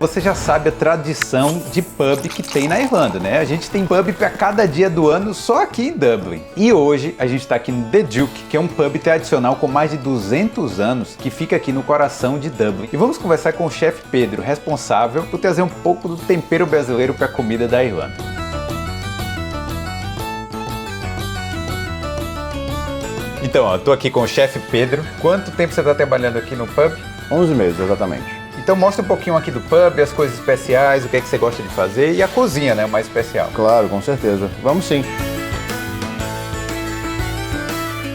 Você já sabe a tradição de pub que tem na Irlanda, né? A gente tem pub para cada dia do ano só aqui em Dublin. E hoje a gente está aqui no The Duke, que é um pub tradicional com mais de 200 anos, que fica aqui no coração de Dublin. E vamos conversar com o chefe Pedro, responsável por trazer um pouco do tempero brasileiro para a comida da Irlanda. Então, ó, tô aqui com o chefe Pedro. Quanto tempo você está trabalhando aqui no pub? 11 meses, exatamente. Então mostra um pouquinho aqui do pub, as coisas especiais, o que é que você gosta de fazer e a cozinha, né, o mais especial. Claro, com certeza. Vamos sim.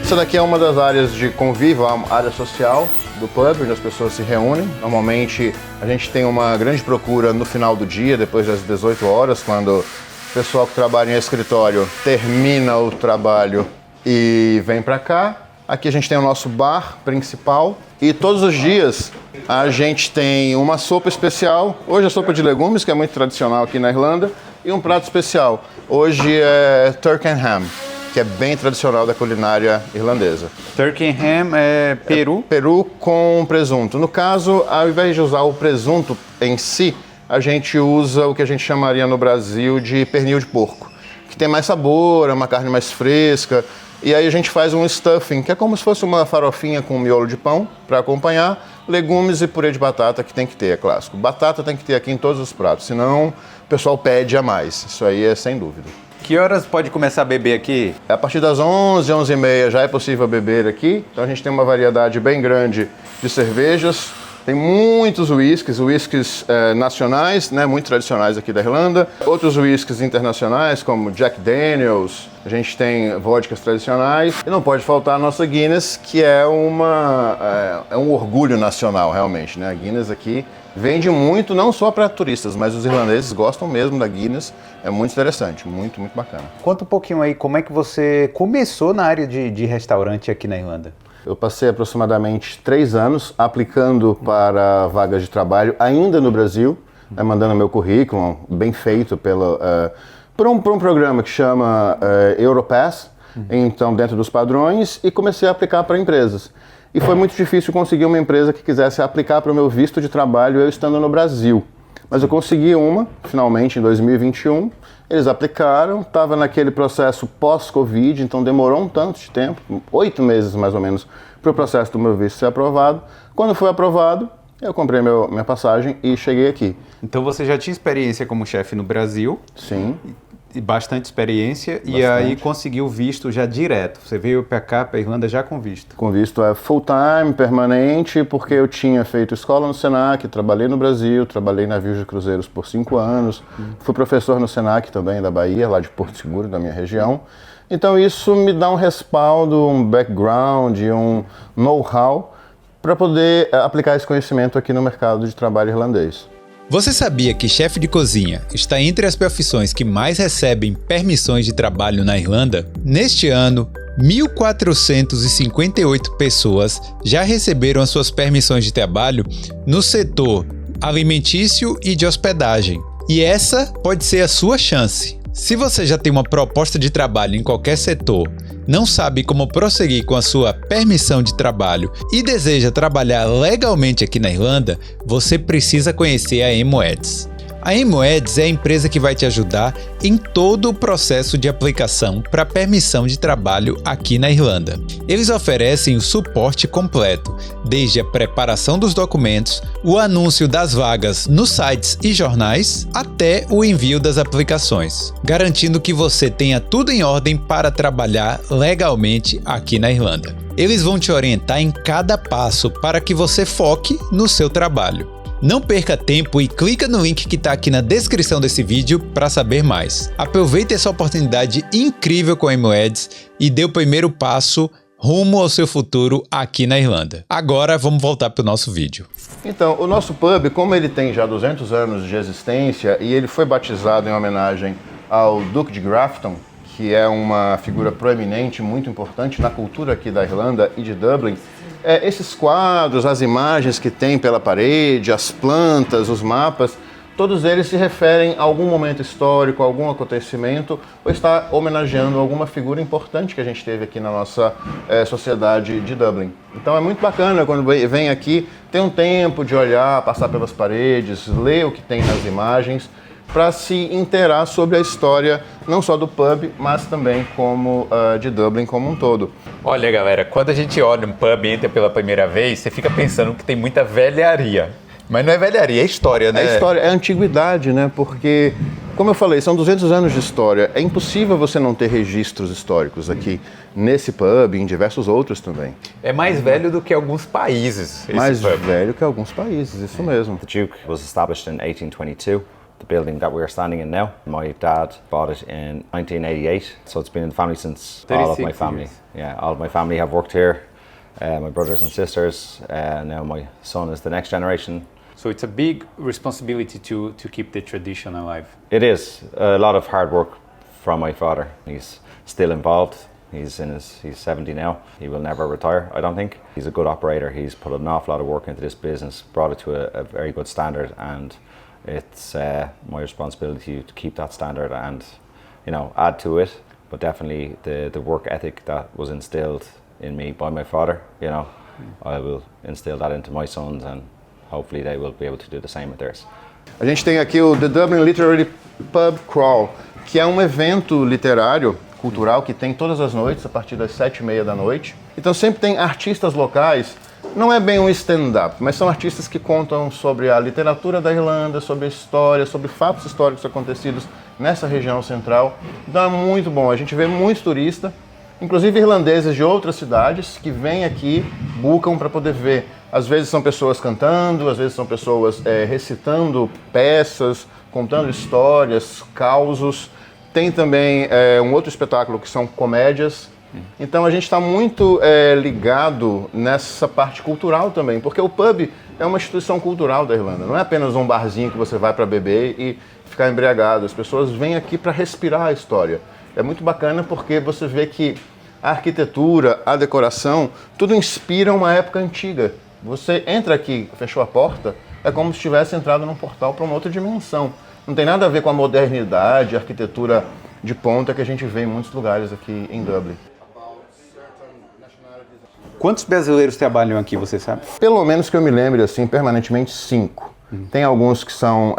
Essa daqui é uma das áreas de convívio, a área social do pub, onde as pessoas se reúnem. Normalmente a gente tem uma grande procura no final do dia, depois das 18 horas, quando o pessoal que trabalha em escritório termina o trabalho e vem para cá. Aqui a gente tem o nosso bar principal e todos os dias a gente tem uma sopa especial. Hoje é sopa de legumes, que é muito tradicional aqui na Irlanda, e um prato especial. Hoje é turkey and ham, que é bem tradicional da culinária irlandesa. Turkey and ham é peru? Peru com presunto. No caso, ao invés de usar o presunto em si, a gente usa o que a gente chamaria no Brasil de pernil de porco, que tem mais sabor, é uma carne mais fresca. E aí a gente faz um stuffing, que é como se fosse uma farofinha com miolo de pão para acompanhar, legumes e purê de batata, que tem que ter, é clássico. Batata tem que ter aqui em todos os pratos, senão o pessoal pede a mais. Isso aí é sem dúvida. Que horas pode começar a beber aqui? A partir das 11, 11h30 já é possível beber aqui. Então a gente tem uma variedade bem grande de cervejas. Tem muitos whiskies nacionais, né, muito tradicionais aqui da Irlanda. Outros whiskies internacionais, como Jack Daniels. A gente tem vodkas tradicionais. E não pode faltar a nossa Guinness, que é um orgulho nacional, realmente, né? A Guinness aqui vende muito, não só para turistas, mas os irlandeses gostam mesmo da Guinness. É muito interessante, muito, muito bacana. Conta um pouquinho aí, como é que você começou na área de restaurante aqui na Irlanda? Eu passei aproximadamente 3 anos aplicando para vagas de trabalho ainda no Brasil, mandando meu currículo, bem feito por um programa que chama Europass, então dentro dos padrões, e comecei a aplicar para empresas. E foi muito difícil conseguir uma empresa que quisesse aplicar para o meu visto de trabalho eu estando no Brasil. Mas eu consegui uma, finalmente, em 2021. Eles aplicaram, estava naquele processo pós-Covid, então demorou um tanto de tempo, 8 meses mais ou menos, para o processo do meu visto ser aprovado. Quando foi aprovado, eu comprei minha passagem e cheguei aqui. Então você já tinha experiência como chefe no Brasil? Sim. E bastante experiência, bastante. E aí conseguiu visto já direto. Você veio para cá, para a Irlanda, já com visto? Com visto full-time, permanente, porque eu tinha feito escola no Senac, trabalhei no Brasil, trabalhei em navios de cruzeiros por 5 anos, fui professor no Senac também, da Bahia, lá de Porto Seguro, da minha região. Então isso me dá um respaldo, um background, um know-how para poder aplicar esse conhecimento aqui no mercado de trabalho irlandês. Você sabia que chefe de cozinha está entre as profissões que mais recebem permissões de trabalho na Irlanda? Neste ano, 1.458 pessoas já receberam as suas permissões de trabalho no setor alimentício e de hospedagem. E essa pode ser a sua chance. Se você já tem uma proposta de trabalho em qualquer setor, não sabe como prosseguir com a sua permissão de trabalho e deseja trabalhar legalmente aqui na Irlanda, você precisa conhecer a Imo-Eds. A Imo-Eds é a empresa que vai te ajudar em todo o processo de aplicação para permissão de trabalho aqui na Irlanda. Eles oferecem o suporte completo, desde a preparação dos documentos, o anúncio das vagas nos sites e jornais, até o envio das aplicações, garantindo que você tenha tudo em ordem para trabalhar legalmente aqui na Irlanda. Eles vão te orientar em cada passo para que você foque no seu trabalho. Não perca tempo e clica no link que está aqui na descrição desse vídeo para saber mais. Aproveite essa oportunidade incrível com a Imo-Eds e dê o primeiro passo rumo ao seu futuro aqui na Irlanda. Agora vamos voltar para o nosso vídeo. Então, o nosso pub, como ele tem já 200 anos de existência e ele foi batizado em homenagem ao Duque de Grafton, que é uma figura proeminente, muito importante na cultura aqui da Irlanda e de Dublin, esses quadros, as imagens que tem pela parede, as plantas, os mapas, todos eles se referem a algum momento histórico, a algum acontecimento, ou está homenageando alguma figura importante que a gente teve aqui na nossa sociedade de Dublin. Então é muito bacana quando vem aqui, ter um tempo de olhar, passar pelas paredes, ler o que tem nas imagens, para se inteirar sobre a história não só do pub, mas também de Dublin como um todo. Olha, galera, quando a gente olha um pub e entra pela primeira vez, você fica pensando que tem muita velharia. Mas não é velharia, é história, né? É história, é antiguidade, né? Porque, como eu falei, são 200 anos de história. É impossível você não ter registros históricos aqui nesse pub e em diversos outros também. É mais velho do que alguns países. Mais velho que alguns países, isso mesmo. The Duke was established in 1822. The building that we're standing in now, my dad bought it in 1988, so it's been in the family since all of my family. Yeah, all of my family have worked here, my brothers and sisters, now my son is the next generation. So it's a big responsibility to keep the tradition alive. It is a lot of hard work from my father. He's still involved. He's 70 now. He will never retire, I don't think. He's a good operator. He's put an awful lot of work into this business, brought it to a very good standard, and it's my responsibility to keep that standard and, add to it. But definitely the work ethic that was instilled in me by my father, I will instill that into my sons, and hopefully they will be able to do the same with theirs. A gente tem aqui o The Dublin Literary Pub Crawl, que é um evento literário, cultural, que tem todas as noites, a partir das 7h30 da noite. Então sempre tem artistas locais. Não é bem um stand-up, mas são artistas que contam sobre a literatura da Irlanda, sobre a história, sobre fatos históricos acontecidos nessa região central. Então é muito bom, a gente vê muitos turistas, inclusive irlandeses de outras cidades, que vêm aqui, buscam para poder ver. Às vezes são pessoas cantando, às vezes são pessoas recitando peças, contando histórias, causos. Tem também um outro espetáculo que são comédias. Então a gente está muito ligado nessa parte cultural também, porque o pub é uma instituição cultural da Irlanda, não é apenas um barzinho que você vai para beber e ficar embriagado. As pessoas vêm aqui para respirar a história. É muito bacana porque você vê que a arquitetura, a decoração, tudo inspira uma época antiga. Você entra aqui, fechou a porta, é como se tivesse entrado num portal para uma outra dimensão. Não tem nada a ver com a modernidade, a arquitetura de ponta que a gente vê em muitos lugares aqui em Dublin. Quantos brasileiros trabalham aqui, você sabe? Pelo menos que eu me lembre, assim, permanentemente 5. Tem alguns que são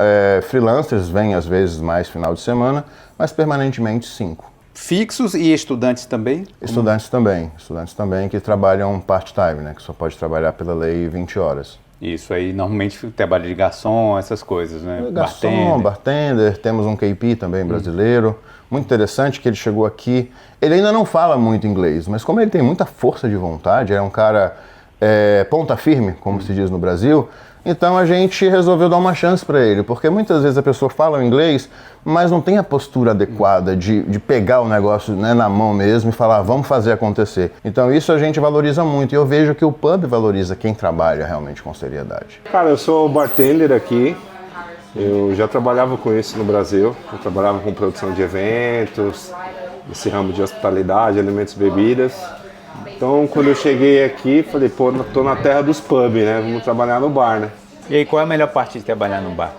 freelancers, vêm às vezes mais final de semana, mas permanentemente 5. Fixos e estudantes também? Estudantes também que trabalham part-time, né? Que só pode trabalhar pela lei 20 horas. Isso aí, normalmente trabalho de garçom, essas coisas, né? Garçom, bartender, temos um KP também brasileiro. Muito interessante que ele chegou aqui, ele ainda não fala muito inglês, mas como ele tem muita força de vontade, é um cara ponta firme, como se diz no Brasil, então a gente resolveu dar uma chance para ele, porque muitas vezes a pessoa fala o inglês, mas não tem a postura adequada de pegar o negócio, né, na mão mesmo e falar, vamos fazer acontecer. Então isso a gente valoriza muito e eu vejo que o pub valoriza quem trabalha realmente com seriedade. Cara, eu sou bartender aqui. Eu já trabalhava com isso no Brasil, eu trabalhava com produção de eventos, esse ramo de hospitalidade, alimentos e bebidas. Então, quando eu cheguei aqui, falei, pô, tô na terra dos pubs, né? Vamos trabalhar no bar, né? E aí, qual é a melhor parte de trabalhar no bar?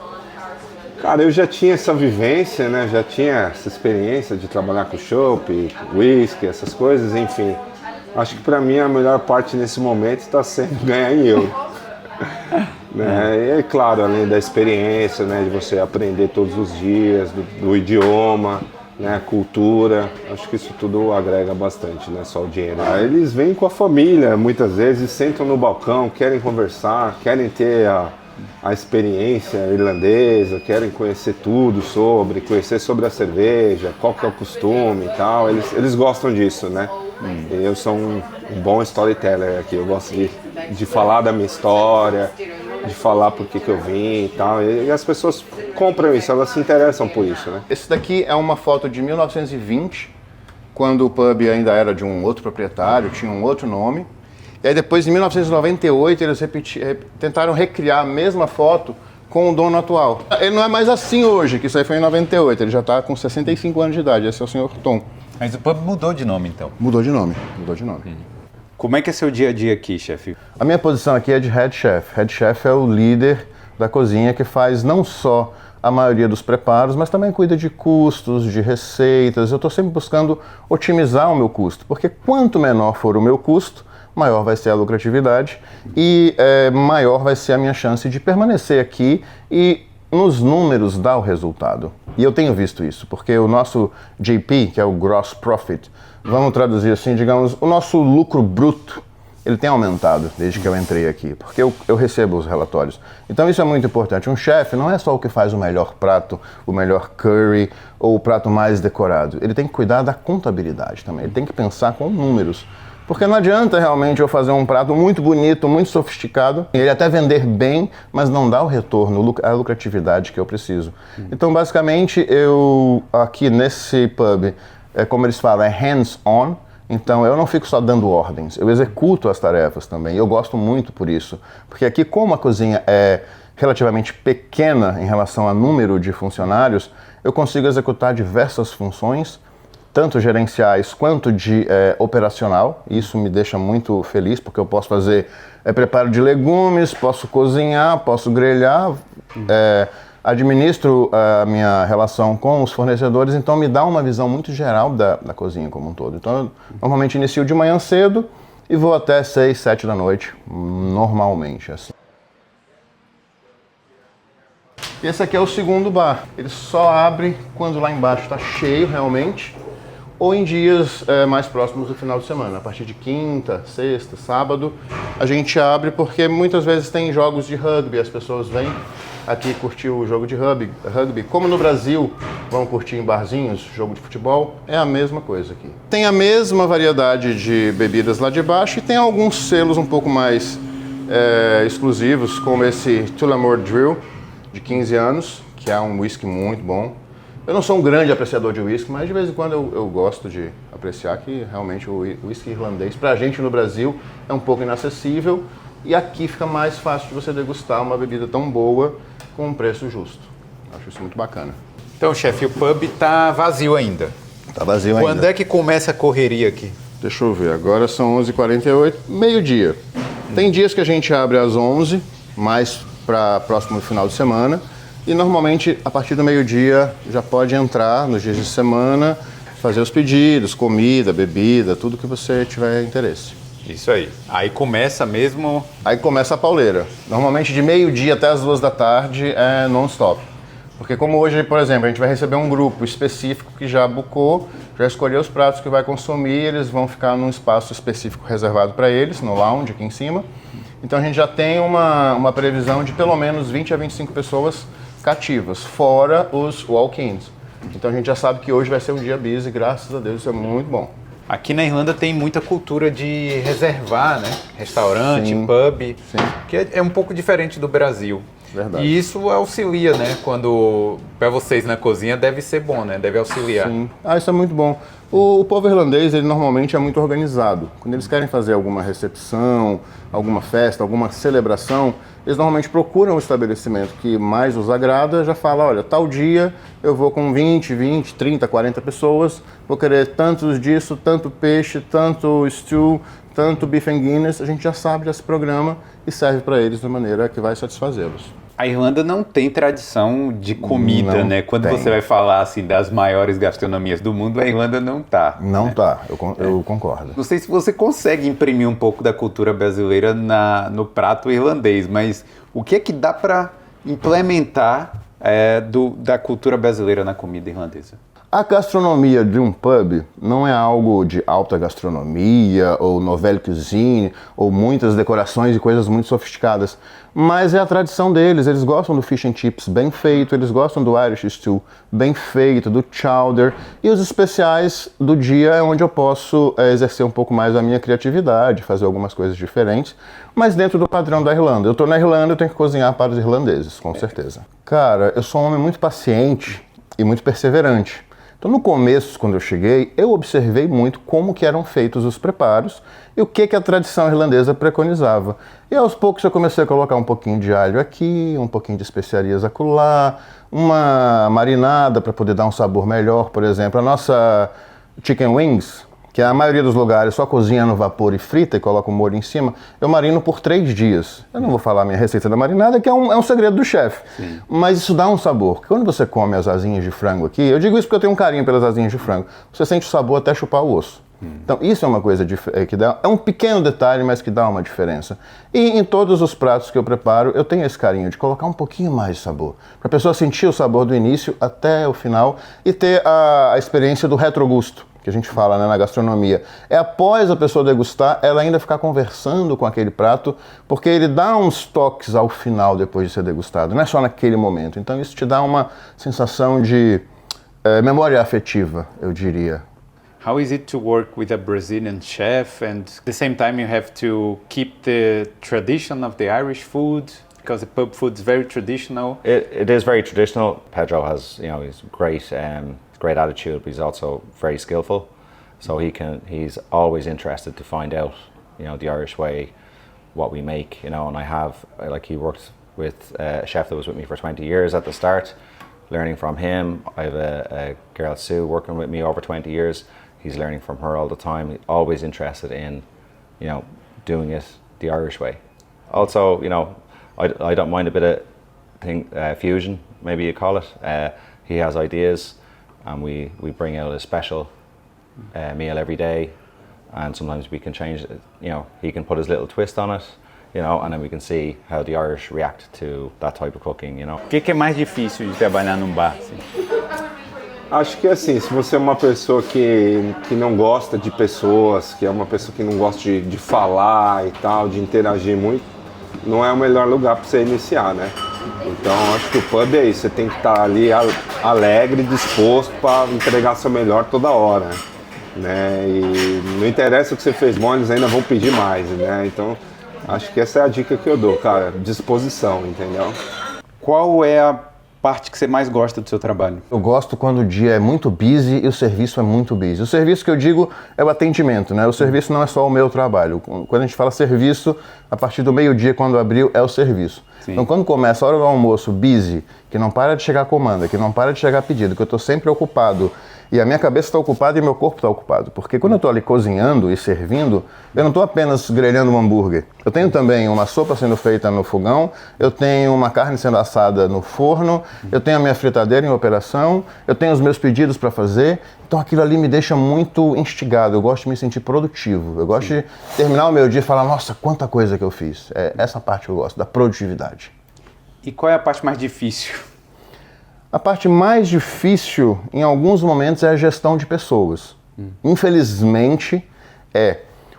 Cara, eu já tinha essa vivência, né? Já tinha essa experiência de trabalhar com chopp, whisky, essas coisas, enfim. Acho que pra mim a melhor parte nesse momento está sendo ganhar em euro. Né? E claro, além da experiência, né, de você aprender todos os dias, do idioma, né, cultura, acho que isso tudo agrega bastante, né, só o dinheiro. Eles vêm com a família, muitas vezes, sentam no balcão, querem conversar, querem ter a experiência irlandesa, querem conhecer tudo conhecer sobre a cerveja, qual que é o costume e tal, eles gostam disso, né? Eu sou um bom storyteller aqui, eu gosto de falar da minha história, de falar por que eu vim e tal, e as pessoas compram isso, elas se interessam por isso, né? Esse daqui é uma foto de 1920, quando o pub ainda era de um outro proprietário, tinha um outro nome, e aí depois, em 1998, eles tentaram recriar a mesma foto com o dono atual. Ele não é mais assim hoje, que isso aí foi em 98, ele já está com 65 anos de idade, esse é o Sr. Tom. Mas o pub mudou de nome, então? Mudou de nome. Como é que é seu dia a dia aqui, chefe? A minha posição aqui é de head chef. Head chef é o líder da cozinha que faz não só a maioria dos preparos, mas também cuida de custos, de receitas. Eu estou sempre buscando otimizar o meu custo, porque quanto menor for o meu custo, maior vai ser a lucratividade e maior vai ser a minha chance de permanecer aqui e nos números dar o resultado. E eu tenho visto isso, porque o nosso GP, que é o Gross Profit, vamos traduzir assim, digamos, o nosso lucro bruto, ele tem aumentado desde que eu entrei aqui, porque eu recebo os relatórios. Então isso é muito importante. Um chefe não é só o que faz o melhor prato, o melhor curry ou o prato mais decorado. Ele tem que cuidar da contabilidade também, ele tem que pensar com números. Porque não adianta realmente eu fazer um prato muito bonito, muito sofisticado, ele até vender bem, mas não dá o retorno, a lucratividade que eu preciso. Então basicamente eu aqui nesse pub, como eles falam, é hands-on. Então eu não fico só dando ordens, eu executo as tarefas também, e eu gosto muito por isso. Porque aqui, como a cozinha é relativamente pequena em relação ao número de funcionários, eu consigo executar diversas funções, tanto gerenciais quanto de operacional. Isso me deixa muito feliz, porque eu posso fazer preparo de legumes, posso cozinhar, posso grelhar, administro a minha relação com os fornecedores, então me dá uma visão muito geral da cozinha como um todo. Então eu normalmente inicio de manhã cedo e vou até 6, 7 da noite, normalmente assim. E esse aqui é o segundo bar. Ele só abre quando lá embaixo está cheio realmente, ou em dias mais próximos do final de semana. A partir de quinta, sexta, sábado, a gente abre porque muitas vezes tem jogos de rugby, as pessoas vêm aqui curtir o jogo de rugby. Como no Brasil vão curtir em barzinhos, jogo de futebol, é a mesma coisa aqui. Tem a mesma variedade de bebidas lá de baixo e tem alguns selos um pouco mais exclusivos, como esse Tullamore Drill, de 15 anos, que é um whisky muito bom. Eu não sou um grande apreciador de whisky, mas de vez em quando eu gosto de apreciar que realmente o whisky irlandês, pra gente no Brasil, é um pouco inacessível. E aqui fica mais fácil de você degustar uma bebida tão boa com um preço justo. Acho isso muito bacana. Então, chefe, o pub tá vazio ainda. Tá vazio ainda. Quando é que começa a correria aqui? Deixa eu ver, agora são 11h48, meio-dia. Tem dias que a gente abre às 11, mais para próximo final de semana. E normalmente, a partir do meio-dia, já pode entrar nos dias de semana, fazer os pedidos, comida, bebida, tudo que você tiver interesse. Isso aí. Aí começa mesmo... Aí começa a pauleira. Normalmente de meio-dia até as 2 da tarde é non-stop. Porque como hoje, por exemplo, a gente vai receber um grupo específico que já bucou, já escolheu os pratos que vai consumir, eles vão ficar num espaço específico reservado para eles, no lounge aqui em cima. Então a gente já tem uma previsão de pelo menos 20 a 25 pessoas cativas, fora os walk-ins. Então a gente já sabe que hoje vai ser um dia busy, graças a Deus, isso é muito bom. Aqui na Irlanda tem muita cultura de reservar, né? Restaurante, Sim, pub, sim. que é um pouco diferente do Brasil. Verdade. E isso auxilia, né? Quando para vocês na cozinha deve ser bom, né? Deve auxiliar. Sim. Isso é muito bom. O povo irlandês, ele normalmente é muito organizado. Quando eles querem fazer alguma recepção, alguma festa, alguma celebração, eles normalmente procuram um estabelecimento que mais os agrada, já fala, olha, tal dia eu vou com 20, 30, 40 pessoas, vou querer tantos disso, tanto peixe, tanto stew, tanto beef and Guinness, a gente já sabe, já se programa e serve para eles de maneira que vai satisfazê-los. A Irlanda não tem tradição de comida, Não né? Quando tem. você vai falar assim das maiores gastronomias do mundo, a Irlanda não tá. Não tá, eu concordo. Não sei se você consegue imprimir um pouco da cultura brasileira no prato irlandês, mas o que é que dá para implementar da cultura brasileira na comida irlandesa? A gastronomia de um pub não é algo de alta gastronomia ou nouvelle cuisine ou muitas decorações e coisas muito sofisticadas, mas é a tradição deles. Eles gostam do fish and chips bem feito, eles gostam do Irish stew bem feito, do chowder, e os especiais do dia é onde eu posso exercer um pouco mais a minha criatividade, fazer algumas coisas diferentes, mas dentro do padrão da Irlanda. Eu tô na Irlanda, eu tenho que cozinhar para os irlandeses, com certeza. Cara, eu sou um homem muito paciente e muito perseverante. Então, no começo, quando eu cheguei, eu observei muito como que eram feitos os preparos e o que a tradição irlandesa preconizava. E aos poucos eu comecei a colocar um pouquinho de alho aqui, um pouquinho de especiarias acolá, uma marinada para poder dar um sabor melhor. Por exemplo, a nossa chicken wings, que a maioria dos lugares só cozinha no vapor e frita e coloca o molho em cima, eu marino por 3 dias. Eu não vou falar a minha receita da marinada, que é um segredo do chefe. Mas isso dá um sabor. Quando você come as asinhas de frango aqui, eu digo isso porque eu tenho um carinho pelas asinhas de frango, você sente o sabor até chupar o osso. Então isso é uma coisa que dá, é um pequeno detalhe, mas que dá uma diferença. E em todos os pratos que eu preparo, eu tenho esse carinho de colocar um pouquinho mais de sabor, para a pessoa sentir o sabor do início até o final e ter a experiência do retrogusto, que a gente fala, né, na gastronomia. É após a pessoa degustar, ela ainda ficar conversando com aquele prato, porque ele dá uns toques ao final depois de ser degustado, não é só naquele momento. Então isso te dá uma sensação de memória afetiva, eu diria. How is it to work with a Brazilian chef and at the same time you have to keep the tradition of the Irish food? Because the pub food is very traditional. It is very traditional. Pedro has, he's great attitude, but he's also very skillful. So he's always interested to find out, the Irish way, what we make, and he worked with a chef that was with me for 20 years at the start, learning from him. I have a girl, Sue, working with me over 20 years. He's learning from her all the time. He's always interested in, doing it the Irish way. Also, I don't mind a bit of fusion, maybe you call it. He has ideas, and we bring out a special meal every day, and sometimes we can change it. He can put his little twist on it, and then we can see how the Irish react to that type of cooking. O que é mais difícil de trabalhar num bar? Assim? Acho que assim, se você é uma pessoa que não gosta de pessoas, que é uma pessoa que não gosta de falar e tal, de interagir muito, não é o melhor lugar para você iniciar, né? Então acho que o pub é isso, você tem que estar ali alegre, disposto para entregar seu melhor toda hora, né? E não interessa o que você fez bom, eles ainda vão pedir mais, né? Então acho que essa é a dica que eu dou, cara, disposição, entendeu? Qual é a parte que você mais gosta do seu trabalho? Eu gosto quando o dia é muito busy e o serviço é muito busy. O serviço que eu digo é o atendimento, né? O serviço não é só o meu trabalho. Quando a gente fala serviço, a partir do meio-dia, quando abriu, é o serviço. Sim. Então, quando começa a hora do almoço, busy, que não para de chegar comanda, que não para de chegar pedido, que eu estou sempre ocupado, e a minha cabeça está ocupada e meu corpo está ocupado. Porque quando eu estou ali cozinhando e servindo, eu não estou apenas grelhando um hambúrguer. Eu tenho também uma sopa sendo feita no fogão, eu tenho uma carne sendo assada no forno, eu tenho a minha fritadeira em operação, eu tenho os meus pedidos para fazer. Então aquilo ali me deixa muito instigado, eu gosto de me sentir produtivo. Eu gosto de terminar o meu dia e falar, nossa, quanta coisa que eu fiz. É essa parte que eu gosto, da produtividade. E qual é a parte mais difícil? A parte mais difícil, em alguns momentos, é a gestão de pessoas. Infelizmente,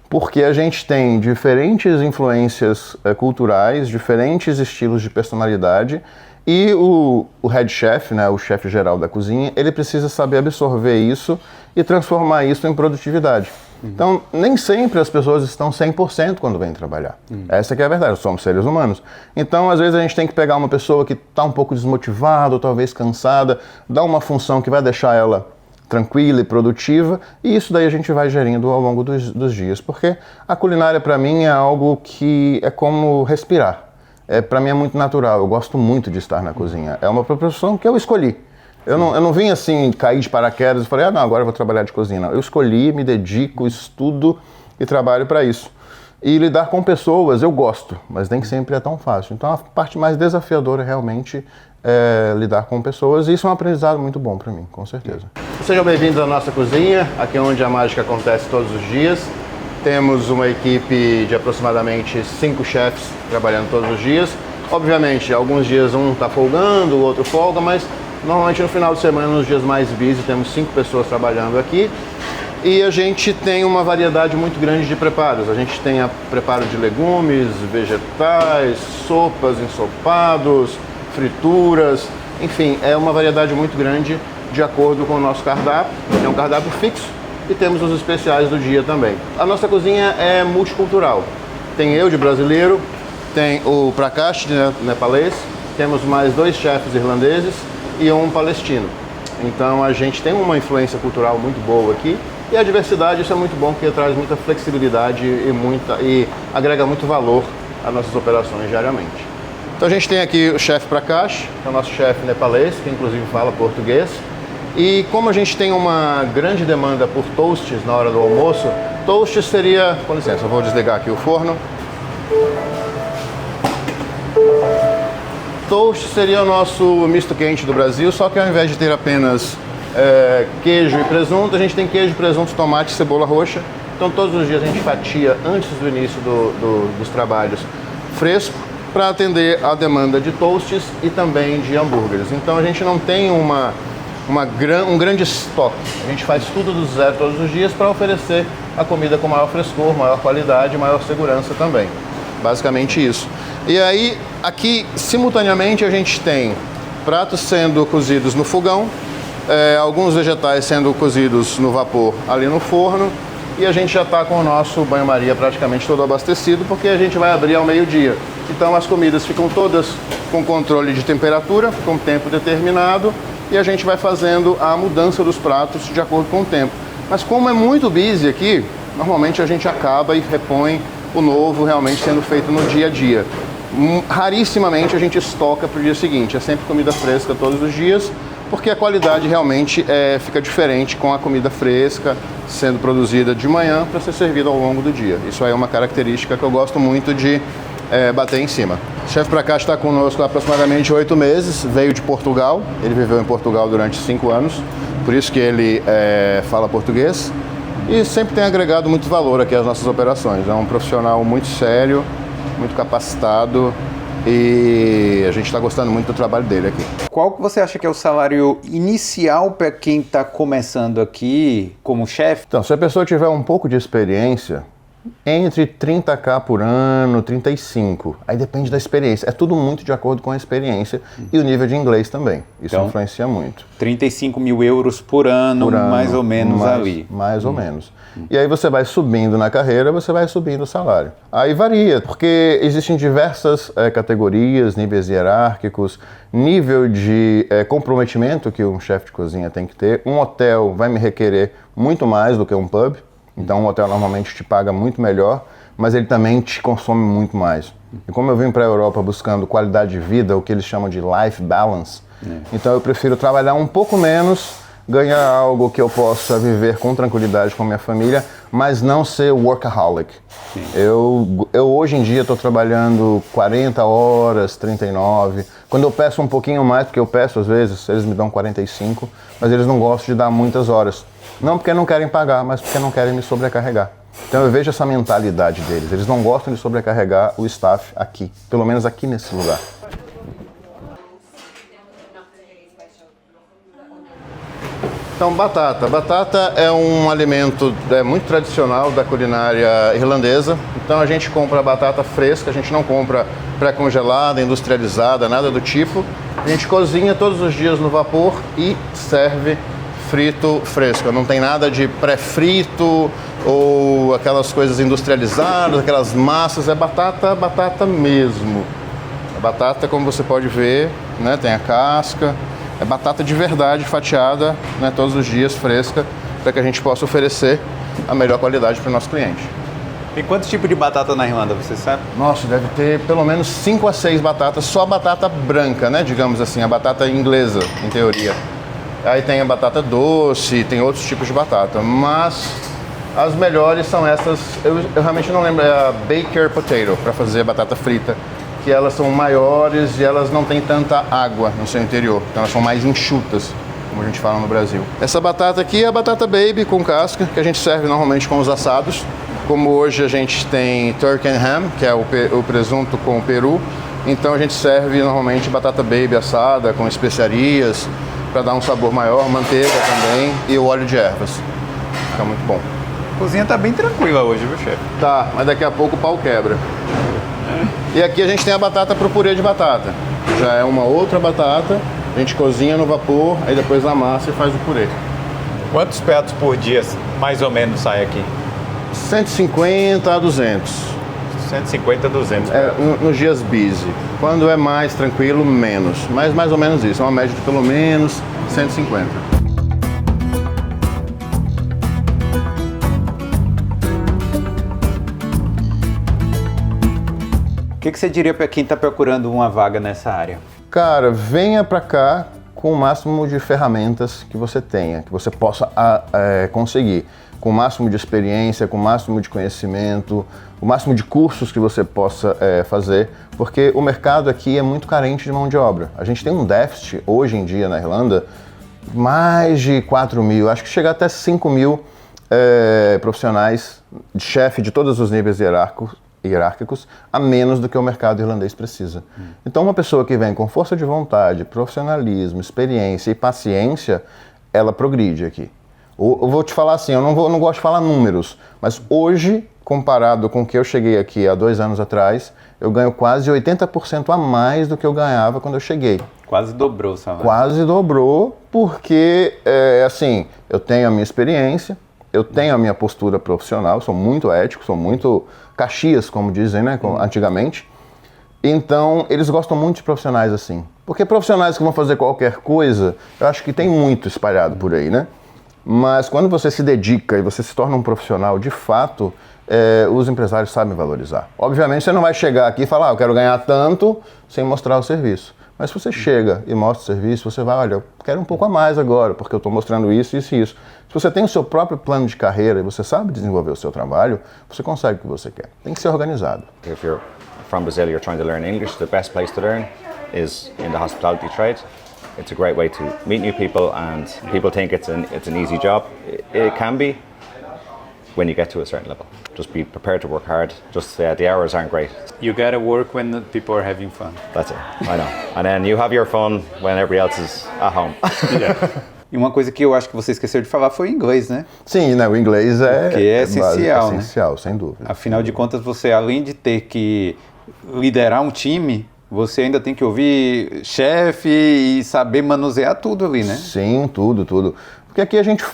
porque a gente tem diferentes influências culturais, diferentes estilos de personalidade, e o head chef, né, o chefe geral da cozinha, ele precisa saber absorver isso e transformar isso em produtividade. Então, nem sempre as pessoas estão 100% quando vêm trabalhar. Essa que é a verdade, somos seres humanos. Então, às vezes a gente tem que pegar uma pessoa que está um pouco desmotivada, ou talvez cansada, dar uma função que vai deixar ela tranquila e produtiva, e isso daí a gente vai gerindo ao longo dos dias, porque a culinária para mim é algo que é como respirar. Para mim é muito natural, eu gosto muito de estar na cozinha. É uma profissão que eu escolhi. Eu não vim assim, cair de paraquedas e falei, não, agora eu vou trabalhar de cozinha. Não. Eu escolhi, me dedico, estudo e trabalho para isso. E lidar com pessoas eu gosto, mas nem sempre é tão fácil. Então a parte mais desafiadora realmente é lidar com pessoas, e isso é um aprendizado muito bom para mim, com certeza. Sejam bem-vindos à nossa cozinha, aqui é onde a mágica acontece todos os dias. Temos uma equipe de aproximadamente 5 chefs trabalhando todos os dias. Obviamente, alguns dias um está folgando, o outro folga, mas normalmente no final de semana, nos dias mais busy, temos 5 pessoas trabalhando aqui. E a gente tem uma variedade muito grande de preparos. A gente tem preparo de legumes, vegetais, sopas, ensopados, frituras, enfim, é uma variedade muito grande de acordo com o nosso cardápio. É um cardápio fixo e temos os especiais do dia também. A nossa cozinha é multicultural. Tem eu de brasileiro, tem o Prakash de nepalês, temos mais 2 chefes irlandeses e um palestino. Então a gente tem uma influência cultural muito boa aqui. E a diversidade, isso é muito bom, porque traz muita flexibilidade e agrega muito valor às nossas operações diariamente. Então a gente tem aqui o chefe Prakash, que é o nosso chefe nepalês, que inclusive fala português. E como a gente tem uma grande demanda por toasts na hora do almoço, toast seria... Com licença, eu vou desligar aqui o forno. Toast seria o nosso misto quente do Brasil, só que ao invés de ter apenas queijo e presunto, a gente tem queijo, presunto, tomate e cebola roxa. Então todos os dias a gente fatia antes do início dos trabalhos fresco para atender a demanda de toasts e também de hambúrgueres. Então a gente não tem um grande estoque. A gente faz tudo do zero todos os dias para oferecer a comida com maior frescor, maior qualidade e maior segurança também. Basicamente isso. E aí, aqui, simultaneamente, a gente tem pratos sendo cozidos no fogão, alguns vegetais sendo cozidos no vapor ali no forno, e a gente já está com o nosso banho-maria praticamente todo abastecido, porque a gente vai abrir ao meio-dia. Então as comidas ficam todas com controle de temperatura, com tempo determinado, e a gente vai fazendo a mudança dos pratos de acordo com o tempo. Mas como é muito busy aqui, normalmente a gente acaba e repõe o novo realmente sendo feito no dia a dia. Rarissimamente a gente estoca para o dia seguinte, é sempre comida fresca todos os dias, porque a qualidade realmente fica diferente com a comida fresca sendo produzida de manhã para ser servida ao longo do dia. Isso aí é uma característica que eu gosto muito de bater em cima. O chefe Prakash está conosco há aproximadamente 8 meses, veio de Portugal, ele viveu em Portugal durante 5 anos, por isso que ele fala português e sempre tem agregado muito valor aqui às nossas operações. É um profissional muito sério, muito capacitado e a gente está gostando muito do trabalho dele aqui. Qual que você acha que é o salário inicial para quem está começando aqui como chefe? Então, se a pessoa tiver um pouco de experiência, entre 30k por ano, 35. Aí depende da experiência. É tudo muito de acordo com a experiência e o nível de inglês também. Isso então, influencia muito. 35 mil euros por ano, mais ou menos ali. Mais ou menos. E aí você vai subindo na carreira, você vai subindo o salário. Aí varia, porque existem diversas categorias, níveis hierárquicos, nível de comprometimento que um chefe de cozinha tem que ter. Um hotel vai me requerer muito mais do que um pub. Então um hotel normalmente te paga muito melhor, mas ele também te consome muito mais. E como eu vim para a Europa buscando qualidade de vida, o que eles chamam de life balance, então eu prefiro trabalhar um pouco menos, ganhar algo que eu possa viver com tranquilidade com a minha família, mas não ser workaholic. Eu hoje em dia estou trabalhando 40 horas, 39. Quando eu peço um pouquinho mais, porque eu peço às vezes, eles me dão 45, mas eles não gostam de dar muitas horas. Não porque não querem pagar, mas porque não querem me sobrecarregar. Então eu vejo essa mentalidade deles. Eles não gostam de sobrecarregar o staff aqui, pelo menos aqui nesse lugar. Então, batata. Batata é um alimento muito tradicional da culinária irlandesa. Então a gente compra batata fresca, a gente não compra pré-congelada, industrializada, nada do tipo. A gente cozinha todos os dias no vapor e serve frito fresco. Não tem nada de pré-frito ou aquelas coisas industrializadas, aquelas massas. É batata mesmo. A batata, como você pode ver, né, tem a casca. É batata de verdade, fatiada, né, todos os dias, fresca, para que a gente possa oferecer a melhor qualidade para o nosso cliente. Tem quantos tipos de batata na Irlanda, você sabe? Nossa, deve ter pelo menos 5 a 6 batatas, só a batata branca, né, digamos assim, a batata inglesa, em teoria. Aí tem a batata doce, tem outros tipos de batata, mas as melhores são essas, eu realmente não lembro, é a Baker Potato, para fazer batata frita, que elas são maiores e elas não têm tanta água no seu interior, então elas são mais enxutas, como a gente fala no Brasil. Essa batata aqui é a batata baby com casca, que a gente serve normalmente com os assados, como hoje a gente tem turkey and ham, que é o presunto com o peru, então a gente serve normalmente batata baby assada com especiarias, para dar um sabor maior, manteiga também e o óleo de ervas. Fica muito bom. A cozinha tá bem tranquila hoje, viu, chefe? Tá, mas daqui a pouco o pau quebra. E aqui a gente tem a batata pro purê de batata. Já é uma outra batata, a gente cozinha no vapor, aí depois amassa e faz o purê. Quantos pratos por dia, mais ou menos, sai aqui? 150 a 200. 150 a 200. Nos dias busy. Quando é mais tranquilo, menos. Mas mais ou menos isso, é uma média de pelo menos 150. O que você diria para quem está procurando uma vaga nessa área? Cara, venha pra cá com o máximo de ferramentas que você tenha, que você possa conseguir, com o máximo de experiência, com o máximo de conhecimento, o máximo de cursos que você possa fazer, porque o mercado aqui é muito carente de mão de obra. A gente tem um déficit hoje em dia na Irlanda, mais de 4 mil, acho que chega até 5 mil profissionais de chefe de todos os níveis hierárquicos, a menos do que o mercado irlandês precisa. Então uma pessoa que vem com força de vontade, profissionalismo, experiência e paciência, ela progride aqui. Eu vou te falar assim, eu não gosto de falar números, mas hoje, comparado com o que eu cheguei aqui há 2 anos atrás, eu ganho quase 80% a mais do que eu ganhava quando eu cheguei. Quase dobrou o salário. Quase dobrou, porque, assim, eu tenho a minha experiência, eu tenho a minha postura profissional, sou muito ético, sou muito Caxias, como dizem, né, antigamente. Então, eles gostam muito de profissionais assim. Porque profissionais que vão fazer qualquer coisa, eu acho que tem muito espalhado por aí, né? Mas quando você se dedica e você se torna um profissional de fato, os empresários sabem valorizar. Obviamente, você não vai chegar aqui e falar, eu quero ganhar tanto, sem mostrar o serviço. Mas se você chega e mostra o serviço, você vai, olha, eu quero um pouco a mais agora, porque eu estou mostrando isso, isso e isso. Se você tem o seu próprio plano de carreira e você sabe desenvolver o seu trabalho, você consegue o que você quer. Tem que ser organizado. If you're from Brazil, you're trying to learn English, the best place to learn is in the hospitality trade. It's a great way to meet new people, and people think it's an easy job. It can be when you get to a certain level. Just be prepared to work hard. Just the hours aren't great. You gotta work when the people are having fun. That's it. I know. And then you have your fun when everybody else is at home. E uma coisa que eu acho que você esqueceu de falar foi o inglês, né? Sim, né, o inglês que é essencial, né? Essencial, sem dúvida. Afinal de contas, você, além de ter que liderar um time, você ainda tem que ouvir chefe e saber manusear tudo ali, né? Sim, tudo. Porque aqui a gente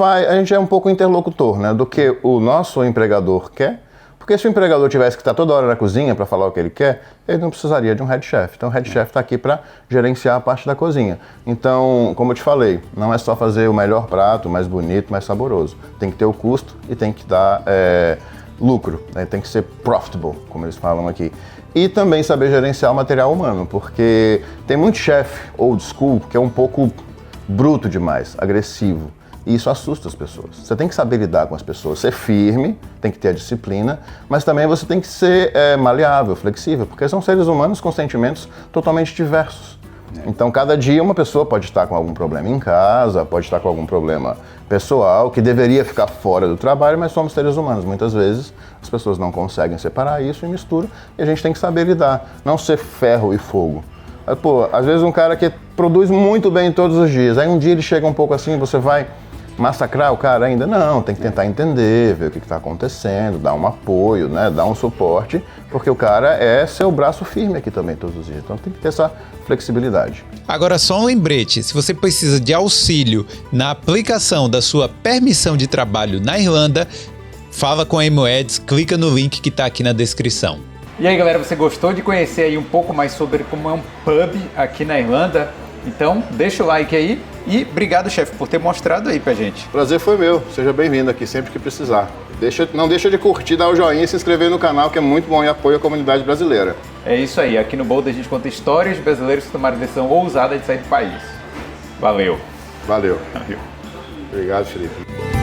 é um pouco interlocutor, né, do que o nosso empregador quer. Porque se o empregador tivesse que estar toda hora na cozinha para falar o que ele quer, ele não precisaria de um head chef. Então o head chef está aqui para gerenciar a parte da cozinha. Então, como eu te falei, não é só fazer o melhor prato, mais bonito, mais saboroso. Tem que ter o custo e tem que dar lucro, né? Tem que ser profitable, como eles falam aqui. E também saber gerenciar o material humano, porque tem muito chefe old school que é um pouco bruto demais, agressivo. E isso assusta as pessoas. Você tem que saber lidar com as pessoas, ser firme, tem que ter a disciplina, mas também você tem que ser maleável, flexível, porque são seres humanos com sentimentos totalmente diversos. Então, cada dia uma pessoa pode estar com algum problema em casa, pode estar com algum problema pessoal, que deveria ficar fora do trabalho, mas somos seres humanos. Muitas vezes as pessoas não conseguem separar isso e misturam, e a gente tem que saber lidar, não ser ferro e fogo. Pô, às vezes um cara que produz muito bem todos os dias, aí um dia ele chega um pouco assim, você vai massacrar o cara ainda? Não, tem que tentar entender, ver o que está acontecendo, dar um apoio, né, dar um suporte, porque o cara é seu braço firme aqui também todos os dias, então tem que ter essa flexibilidade. Agora só um lembrete, se você precisa de auxílio na aplicação da sua permissão de trabalho na Irlanda, fala com a Imoeds, clica no link que está aqui na descrição. E aí galera, você gostou de conhecer aí um pouco mais sobre como é um pub aqui na Irlanda? Então deixa o like aí e obrigado, chefe, por ter mostrado aí pra gente. Prazer foi meu, seja bem-vindo aqui sempre que precisar. Não deixa de curtir, dar o joinha e se inscrever no canal, que é muito bom e apoia a comunidade brasileira. É isso aí, aqui no Bold a gente conta histórias de brasileiros que tomaram a decisão ousada de sair do país. Valeu. Valeu. Obrigado, Felipe.